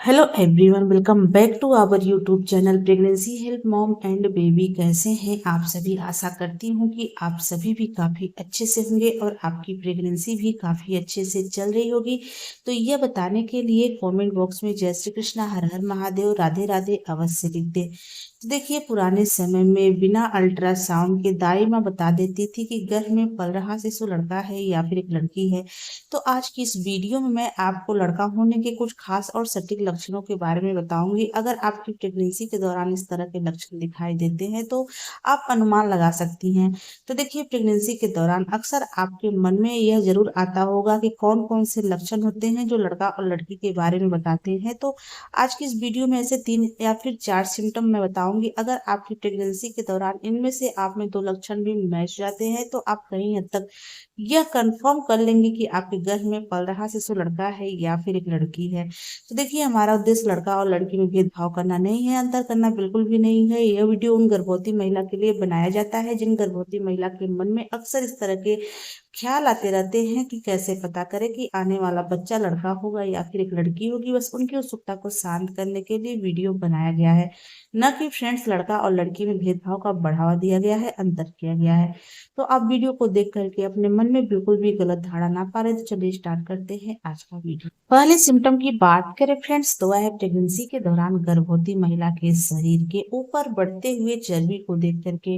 Hello everyone, welcome back to our YouTube channel pregnancy help mom and baby. कैसे हैं आप सभी? आशा करती हूँ कि आप सभी भी काफ़ी अच्छे से होंगे और आपकी प्रेगनेंसी भी काफ़ी अच्छे से चल रही होगी। तो यह बताने के लिए कमेंट बॉक्स में जय श्री कृष्णा, हर हर महादेव, राधे राधे अवश्य लिख दे। तो देखिए, पुराने समय में बिना अल्ट्रासाउंड के दाई माँ बता देती थी कि गर्भ में पल रहा शिशु लड़का है या फिर एक लड़की है। तो आज की इस वीडियो में मैं आपको लड़का होने के कुछ खास और सटीक लक्षणों के बारे में बताऊंगी। अगर आपकी प्रेगनेंसी के दौरान इस तरह के लक्षण दिखाई देते हैं तो आप अनुमान लगा सकती हैं। तो देखिए, प्रेगनेंसी के दौरान अक्सर आपके मन में यह जरूर आता होगा कि कौन कौन से लक्षण होते हैं जो लड़का और लड़की के बारे में बताते हैं। तो आज की इस वीडियो में ऐसे 3 या फिर 4 सिम्टम मैं बताऊंगी। अगर आपकी प्रेगनेंसी के दौरान इनमें से आप में 2 लक्षण भी मैच जाते हैं तो आप कहीं हद तक यह कंफर्म कर लेंगे कि आपके गर्भ में पल रहा शिशु लड़का है या फिर एक लड़की है। तो देखिए, हमारा उद्देश्य लड़का और लड़की में भेदभाव करना नहीं है, अंतर करना बिल्कुल भी नहीं है। यह वीडियो उन गर्भवती महिला के लिए बनाया जाता है जिन गर्भवती महिला के मन में अक्सर इस तरह के ख्याल आते रहते हैं कि कैसे पता करें कि आने वाला बच्चा लड़का होगा या फिर एक लड़की होगी। बस उनकी उत्सुकता को शांत करने के लिए वीडियो बनाया गया है, न कि फ्रेंड्स लड़का और लड़की में भेदभाव का बढ़ावा दिया गया है, अंतर किया गया है। तो आप वीडियो को देख करके अपने मन में बिल्कुल भी गलत धारणा ना पाले। तो चलिए स्टार्ट करते हैं आज का वीडियो। पहले सिम्टम की बात करें फ्रेंड्स, तो वह है प्रेगनेंसी के दौरान गर्भवती महिला के शरीर के ऊपर बढ़ते हुए चर्बी को देख करके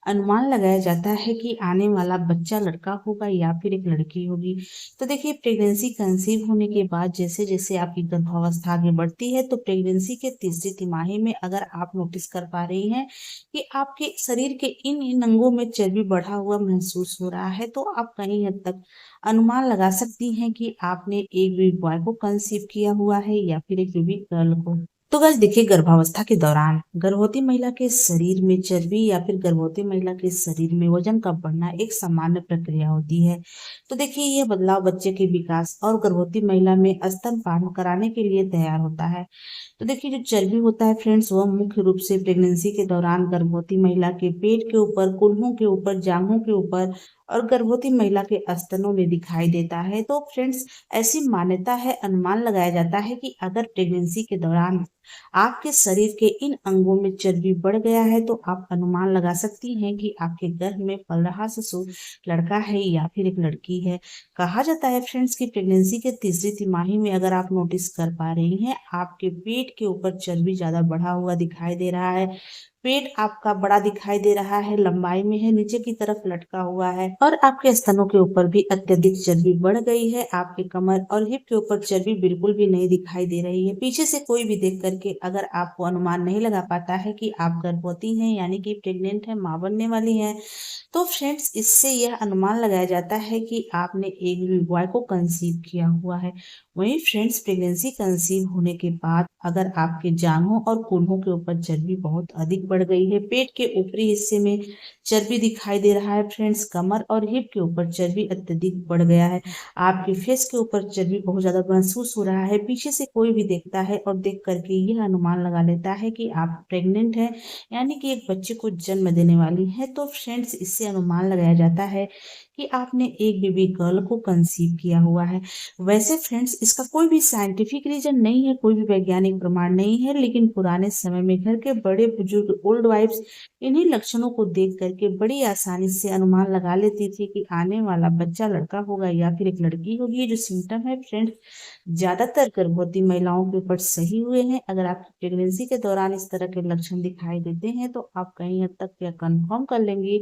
अनुमान लगाया जाता है कि आने वाला बच्चा लड़का होगा या फिर एक लड़की होगी। तो देखिए, प्रेगनेंसी कंसीव होने के बाद जैसे जैसे आपकी गर्भावस्था आगे बढ़ती है तो प्रेगनेंसी के तीसरी तिमाही में अगर आप नोटिस कर पा रही हैं कि आपके शरीर के इन इन अंगों में चर्बी बढ़ा हुआ महसूस हो रहा है तो आप कहीं हद तक अनुमान लगा सकती हैं कि आपने एक बेबी बॉय को कंसीव किया हुआ है या फिर एक बेबी गर्ल को। तो गाइस देखिए, गर्भावस्था के दौरान गर्भवती महिला के शरीर में चर्बी या फिर गर्भवती महिला के शरीर में वजन का बढ़ना एक सामान्य प्रक्रिया होती है। तो देखिए, यह बदलाव बच्चे के विकास और गर्भवती महिला में स्तनपान कराने के लिए तैयार होता है। तो देखिए, जो चर्बी होता है फ्रेंड्स, वह मुख्य रूप से प्रेगनेंसी के दौरान गर्भवती महिला के पेट के ऊपर, कूल्हों के ऊपर, जांघों के ऊपर और गर्भवती महिला के स्तनों में दिखाई देता है। तो फ्रेंड्स, ऐसी मान्यता है, अनुमान लगाया जाता है कि अगर प्रेगनेंसी के दौरान आपके शरीर के इन अंगों में चर्बी बढ़ गया है तो आप अनुमान लगा सकती हैं कि आपके गर्भ में पल रहा शिशु लड़का है या फिर एक लड़की है। कहा जाता है फ्रेंड्स कि प्रेगनेंसी के तीसरी तिमाही में अगर आप नोटिस कर पा रही हैं आपके पेट के ऊपर चर्बी ज्यादा बढ़ा हुआ दिखाई दे रहा है, पेट आपका बड़ा दिखाई दे रहा है, लंबाई में है, नीचे की तरफ लटका हुआ है और आपके स्तनों के ऊपर भी अत्यधिक चर्बी बढ़ गई है, आपके कमर और हिप के ऊपर चर्बी बिल्कुल भी नहीं दिखाई दे रही है। पीछे से कोई भी देख करके अगर आपको अनुमान नहीं लगा पाता है कि आप गर्भवती हैं यानी कि प्रेग्नेंट है, मां बनने वाली हैं, तो फ्रेंड्स इससे यह अनुमान लगाया जाता है कि आपने एक बेबी बॉय को कंसीव किया हुआ है। वहीं फ्रेंड्स, प्रेगनेंसी कंसीव होने के बाद अगर आपके जांघों और कूल्हों के ऊपर चर्बी बहुत अधिक बढ़ गई है, पेट के ऊपरी हिस्से में चर्बी दिखाई दे रहा है फ्रेंड्स, कमर और हिप के ऊपर चर्बी अत्यधिक बढ़ गया है, आपके फेस के ऊपर चर्बी बहुत ज्यादा महसूस हो रहा है, पीछे से कोई भी देखता है और देख करके यह अनुमान लगा लेता है कि आप प्रेग्नेंट हैं यानी कि एक बच्चे को जन्म देने वाली है, तो फ्रेंड्स इससे अनुमान लगाया जाता है कि आपने एक बेबी गर्ल को कंसीव किया हुआ है। वैसे फ्रेंड्स, इसका कोई भी साइंटिफिक रीजन नहीं है, कोई भी वैज्ञानिक प्रमाण नहीं है, लेकिन पुराने समय में घर के बड़े बुजुर्ग ओल्ड वाइफ्स इन्हीं लक्षणों को देख करके बड़ी आसानी से अनुमान लगा लेती थी कि आने वाला बच्चा लड़का होगा या फिर एक लड़की होगी। ये जो सिम्टम है फ्रेंड्स, ज्यादातर गर्भवती महिलाओं के ऊपर सही हुए हैं। अगर आपकी प्रेगनेंसी के दौरान इस तरह के लक्षण दिखाई देते हैं तो आप कहीं हद तक यह कंफर्म कर लेंगे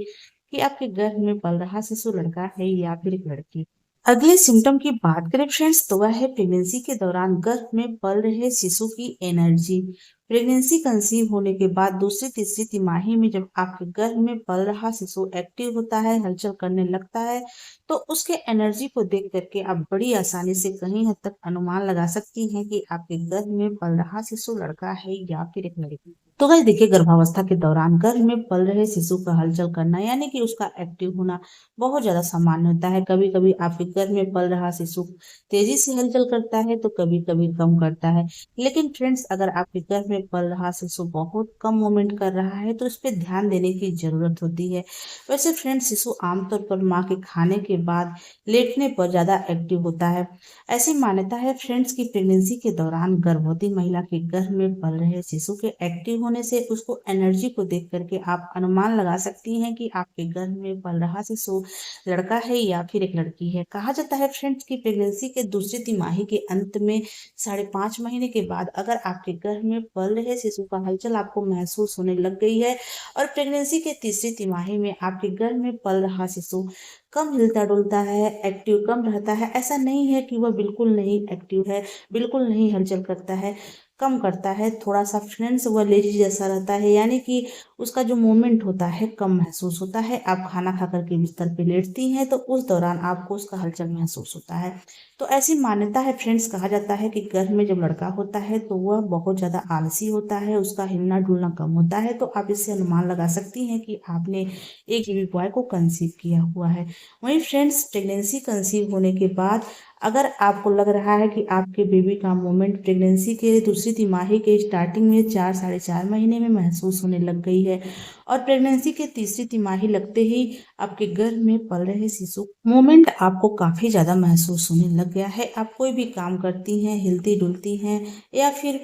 कि आपके गर्भ में पल रहा शिशु लड़का है या फिर एक लड़की। अगले सिम्टम की बात करें फ्रेंड्स, तो वह है प्रेगनेंसी के दौरान गर्भ में पल रहे शिशु की एनर्जी। प्रेगनेंसी कंसीव होने के बाद दूसरी तीसरी तिमाही में जब आपके गर्भ में पल रहा शिशु एक्टिव होता है, हलचल करने लगता है, तो उसके एनर्जी को देख करके आप बड़ी आसानी से कहीं हद तक अनुमान लगा सकती हैं कि आपके गर्भ में पल रहा शिशु लड़का है या फिर एक लड़की। तो गाइस देखिए, गर्भावस्था के दौरान गर्भ में पल रहे शिशु का हलचल करना यानी कि उसका एक्टिव होना बहुत ज़्यादा सामान्य होता है। कभी-कभी आपके गर्भ में पल रहा शिशु तेज़ी से हलचल करता है तो कभी-कभी कम करता है। लेकिन फ्रेंड्स, अगर आपके गर्भ में पल रहा शिशु बहुत कम मूवमेंट कर रहा है तो इस पे ध्यान देने की ज़रूरत होती है। वैसे फ्रेंड्स, शिशु आमतौर पर माँ के खाने के बाद लेटने पर ज़्यादा एक्टिव होता है। ऐसी मान्यता है फ्रेंड्स कि प्रेगनेंसी के दौरान गर्भवती महिला के गर्भ में पल रहे शिशु के एक्टिव होने से उसको एनर्जी को देख करके आप अनुमान लगा सकती हैं कि आपके गर्भ में पल रहा शिशु लड़का है या फिर एक लड़की है। कहा जाता है फ्रेंड्स कि प्रेगनेंसी के दूसरी तिमाही के अंत में 5.5 महीने के बाद अगर आपके गर्भ में पल रहे शिशु का हलचल आपको महसूस होने लग गई है और प्रेगनेंसी के तीसरी तिमाही में आपके गर्भ में पल रहा शिशु कम हिलता-डुलता है, एक्टिव कम रहता है। ऐसा नहीं है कि वह बिल्कुल नहीं एक्टिव है, बिल्कुल नहीं हलचल करता है, कम करता है। थोड़ा-सा फ्रेंड्स वह लेज़ी जैसा रहता है, यानी कि उसका जो मूवमेंट होता है कम महसूस होता है। आप खाना खा कर के बिस्तर पे लेटती हैं तो उस दौरान आपको उसका हलचल महसूस होता है। तो ऐसी मान्यता है फ्रेंड्स, कहा जाता है कि गर्भ में जब लड़का होता है तो वह बहुत ज़्यादा आलसी होता है, उसका हिलना-डुलना कम होता है। तो आप इससे अनुमान लगा सकती हैं कि आपने एक बेबी बॉय को कंसीव किया हुआ है। वहीं फ्रेंड्स, प्रेगनेंसी कंसीव होने के बाद अगर आपको लग रहा है कि आपके बेबी का मूवमेंट प्रेगनेंसी के दूसरी तिमाही के स्टार्टिंग में 4 साढ़े 4 महीने में महसूस होने लग गई है और प्रेगनेंसी के तीसरी तिमाही लगते ही आपके गर्भ में पल रहे शिशु मूवमेंट आपको काफ़ी ज़्यादा महसूस होने लग गया है। आप कोई भी काम करती हैं, हिलती-डुलती हैं या फिर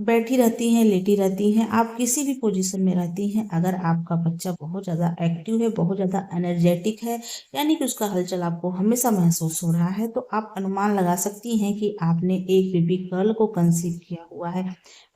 बैठी रहती हैं, लेटी रहती हैं, आप किसी भी पोजीशन में रहती हैं, अगर आपका बच्चा बहुत ज़्यादा एक्टिव है, बहुत ज़्यादा एनर्जेटिक है, यानी कि उसका हलचल आपको हमेशा महसूस हो रहा है, तो आप अनुमान लगा सकती हैं कि आपने एक बेबी गर्ल को कंसीव किया हुआ है।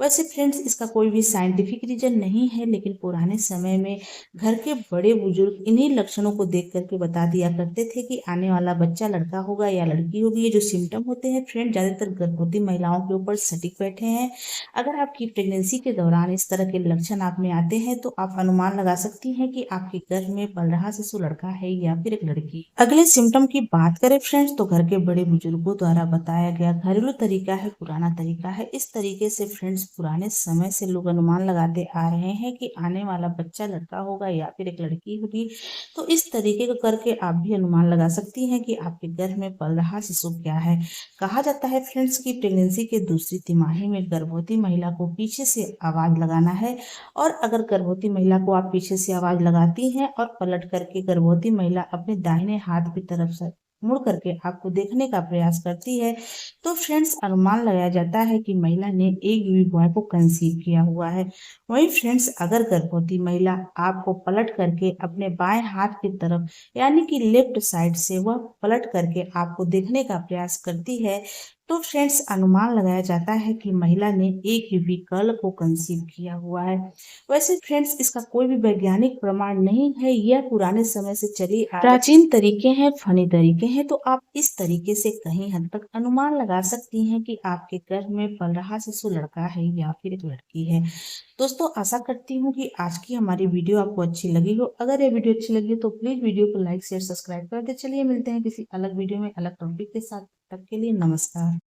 वैसे फ्रेंड्स, इसका कोई भी साइंटिफिक रीज़न नहीं है, लेकिन पुराने समय में घर के बड़े बुजुर्ग इन्हीं लक्षणों को देख कर के बता दिया करते थे कि आने वाला बच्चा लड़का होगा या लड़की होगी। ये जो सिम्पटम होते हैं फ्रेंड, ज़्यादातर गर्भवती महिलाओं के ऊपर सटीक बैठे हैं। अगर आपकी प्रेगनेंसी के दौरान इस तरह के लक्षण आप में आते हैं तो आप अनुमान लगा सकती हैं कि आपके गर्भ में पल रहा शिशु लड़का है या फिर एक लड़की। अगले सिम्टम की बात करें फ्रेंड्स, तो घर के बड़े बुजुर्गों द्वारा बताया गया घरेलू तरीका है, पुराना तरीका है। इस तरीके से फ्रेंड्स पुराने समय से लोग अनुमान लगाते आ रहे हैं कि आने वाला बच्चा लड़का होगा या फिर एक लड़की होगी। तो इस तरीके को करके आप भी अनुमान लगा सकती हैं कि आपके गर्भ में पल रहा शिशु क्या है। कहा जाता है फ्रेंड्स कि प्रेगनेंसी के दूसरी तिमाही में गर्भवती महिला को पीछे से आवाज़ लगाना है और अगर गर्भवती महिला को आप पीछे से आवाज़ लगाती हैं और पलट करके गर्भवती महिला अपने दाहिने हाथ की तरफ से मुड़ करके आपको देखने का प्रयास करती है, तो फ्रेंड्स अनुमान लगाया जाता है कि महिला ने एक बेबी बॉय को कंसीव किया हुआ है। वहीं फ्रेंड्स, अगर गर्भवती महिला आपको पलट करके अपने बाएं हाथ की तरफ यानी कि लेफ्ट साइड से वह पलट करके आपको देखने का प्रयास करती है, तो फ्रेंड्स अनुमान लगाया जाता है कि महिला ने एक बेबी गर्ल को कंसीव किया हुआ है। वैसे फ्रेंड्स, इसका कोई भी वैज्ञानिक प्रमाण नहीं है, यह पुराने समय से चली आ प्राचीन तरीके हैं, फनी तरीके हैं। तो आप इस तरीके से कहीं हद तक अनुमान लगा सकती हैं कि आपके गर्भ में पल रहा शिशु लड़का है या फिर एक लड़की है। दोस्तों, आशा करती हूँ कि आज की हमारी वीडियो आपको अच्छी लगी हो। अगर ये वीडियो अच्छी लगी हो तो प्लीज वीडियो को लाइक शेयर सब्सक्राइब कर दे। चलिए मिलते हैं किसी अलग वीडियो में अलग टॉपिक के साथ। तब तक के लिए नमस्कार।